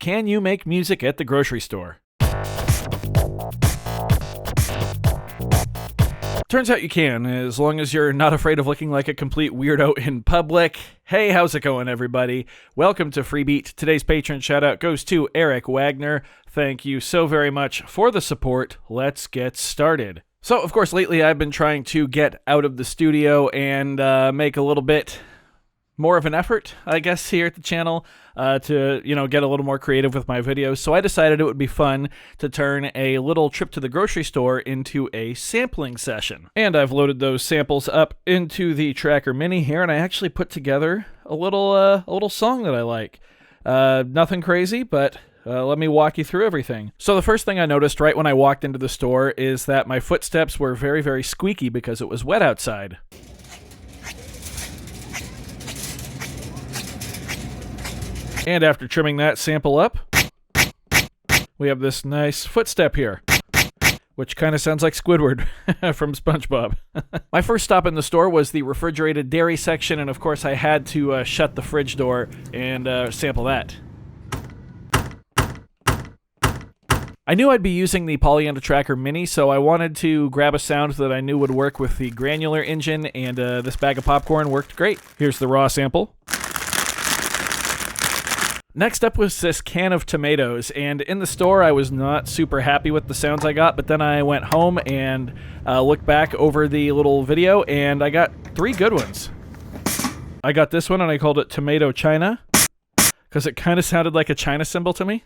Can you make music at the grocery store? Turns out you can, as long as you're not afraid of looking like a complete weirdo in public. Hey, how's it going, everybody? Welcome to Freebeat. Today's patron shoutout goes to Eric Wagner. Thank you so very much for the support. Let's get started. So, of course, lately I've been trying to get out of the studio and make a little bit more of an effort, I guess, here at the channel to, get a little more creative with my videos. So I decided it would be fun to turn a little trip to the grocery store into a sampling session. And I've loaded those samples up into the Tracker Mini here, and I actually put together a little song that I like. Nothing crazy, but let me walk you through everything. So the first thing I noticed right when I walked into the store is that my footsteps were very, very squeaky because it was wet outside. And after trimming that sample up, we have this nice footstep here, which kind of sounds like Squidward from SpongeBob. My first stop in the store was the refrigerated dairy section, and of course I had to shut the fridge door and sample that. I knew I'd be using the Polyenda Tracker Mini, so I wanted to grab a sound that I knew would work with the granular engine, and this bag of popcorn worked great. Here's the raw sample. Next up was this can of tomatoes, and in the store I was not super happy with the sounds I got, but then I went home and looked back over the little video, and I got 3 good ones. I got this one and I called it Tomato China, because it kind of sounded like a China symbol to me.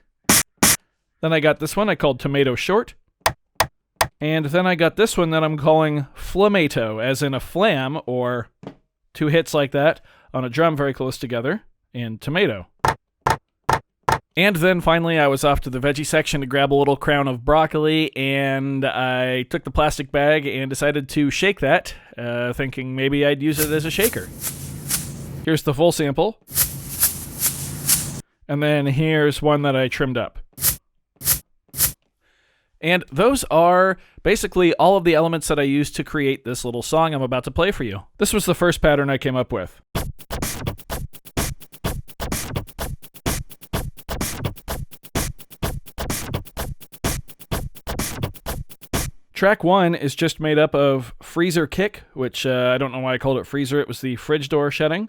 Then I got this one I called Tomato Short, and then I got this one that I'm calling Flamato, as in a flam, or 2 hits like that, on a drum very close together, and tomato. And then finally I was off to the veggie section to grab a little crown of broccoli, and I took the plastic bag and decided to shake that, thinking maybe I'd use it as a shaker. Here's the full sample. And then here's one that I trimmed up. And those are basically all of the elements that I used to create this little song I'm about to play for you. This was the first pattern I came up with. Track 1 is just made up of Freezer Kick, which I don't know why I called it Freezer. It was the fridge door shutting.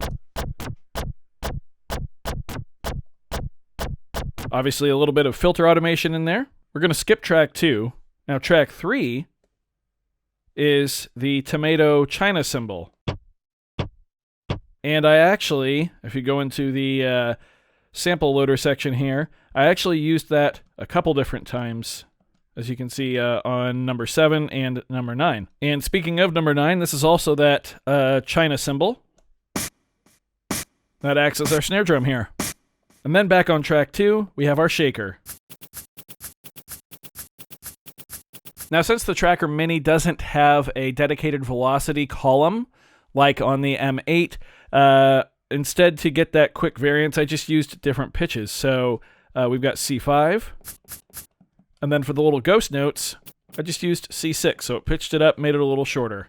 Obviously a little bit of filter automation in there. We're going to skip track 2. Now track 3 is the Tomato China symbol. And I actually, if you go into the sample loader section here, I actually used that a couple different times, as you can see on number 7 and number 9. And speaking of number 9, this is also that China symbol that acts as our snare drum here. And then back on track 2, we have our shaker. Now, since the Tracker Mini doesn't have a dedicated velocity column like on the M8, instead to get that quick variance, I just used different pitches. So we've got C5. And then for the little ghost notes, I just used C6, so it pitched it up, made it a little shorter.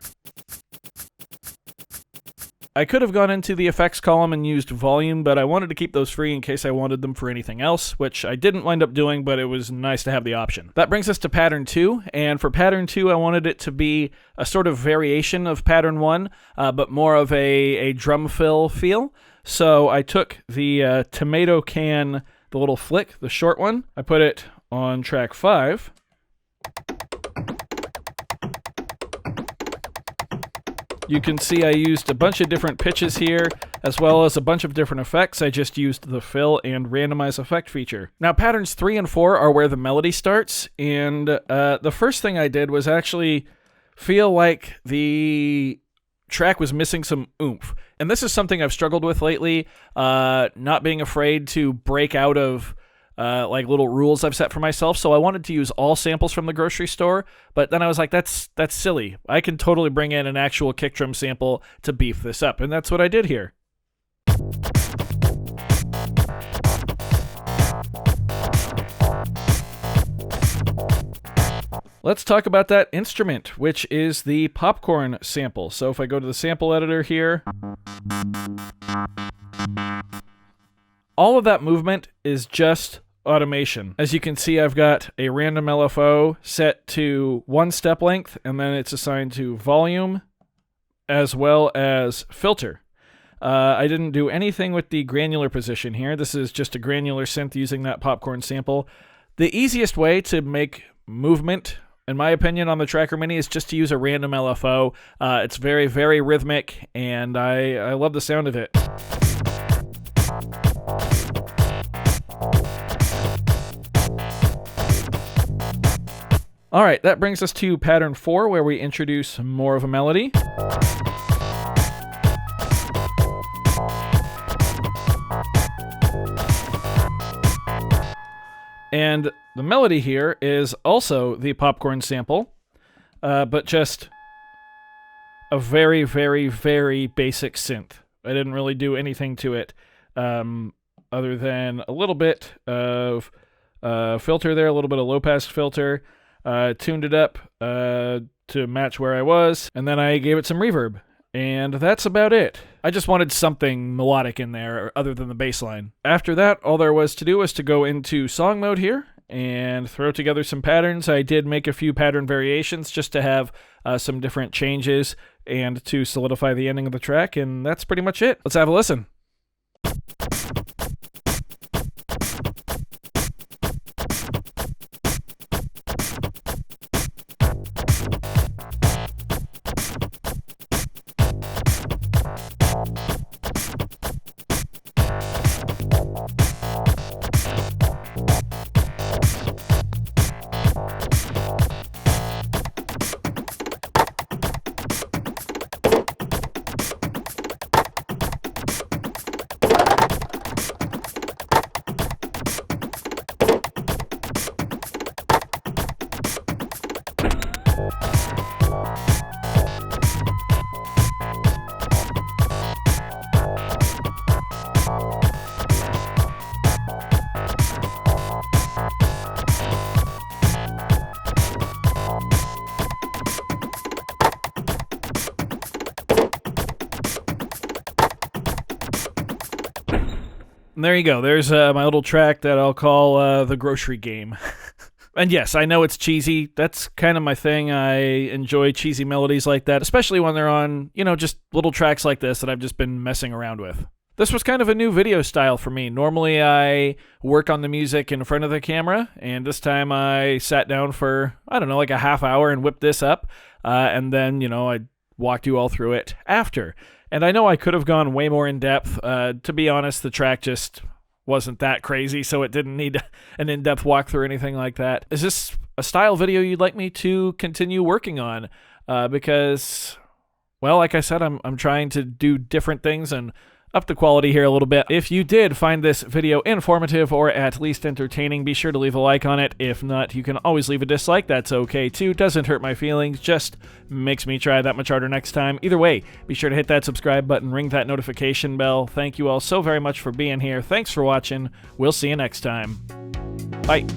I could have gone into the effects column and used volume, but I wanted to keep those free in case I wanted them for anything else, which I didn't wind up doing, but it was nice to have the option. That brings us to pattern 2, and for pattern 2, I wanted it to be a sort of variation of pattern 1, but more of a drum fill feel. So I took the tomato can, the little flick, the short one, I put it on track 5. You can see I used a bunch of different pitches here, as well as a bunch of different effects. I just used the fill and randomize effect feature. Now patterns 3 and 4 are where the melody starts, and the first thing I did was actually feel like the track was missing some oomph. And this is something I've struggled with lately, not being afraid to break out of like little rules I've set for myself. So I wanted to use all samples from the grocery store, but then I was like, that's silly. I can totally bring in an actual kick drum sample to beef this up, and that's what I did here. Let's talk about that instrument, which is the popcorn sample. So if I go to the sample editor here, all of that movement is just automation. As you can see, I've got a random LFO set to 1 step length, and then it's assigned to volume as well as filter. I didn't do anything with the granular position here. This is just a granular synth using that popcorn sample. The easiest way to make movement, in my opinion, on the Tracker Mini is just to use a random LFO. It's very, very rhythmic, and I love the sound of it. All right, that brings us to pattern 4, where we introduce more of a melody. And the melody here is also the popcorn sample, but just a very, very, very basic synth. I didn't really do anything to it other than a little bit of filter there, a little bit of low-pass filter, tuned it up to match where I was, and then I gave it some reverb. And that's about it. I just wanted something melodic in there other than the bass line. After that, all there was to do was to go into song mode here and throw together some patterns. I did make a few pattern variations just to have some different changes and to solidify the ending of the track, and that's pretty much it. Let's have a listen. And there you go. There's my little track that I'll call The Grocery Game. And yes, I know it's cheesy. That's kind of my thing. I enjoy cheesy melodies like that, especially when they're on, just little tracks like this that I've just been messing around with. This was kind of a new video style for me. Normally I work on the music in front of the camera, and this time I sat down for, like a half hour and whipped this up, and then, I walked you all through it after. And I know I could have gone way more in depth. To be honest, the track just wasn't that crazy, so it didn't need an in-depth walkthrough or anything like that. Is this a style video you'd like me to continue working on? Because, well, like I said, I'm trying to do different things and up the quality here a little bit. If you did find this video informative or at least entertaining, be sure to leave a like on it. If not, you can always leave a dislike. That's okay too. Doesn't hurt my feelings, just makes me try that much harder next time. Either way, be sure to hit that subscribe button, ring that notification bell. Thank you all so very much for being here. Thanks for watching. We'll see you next time. Bye.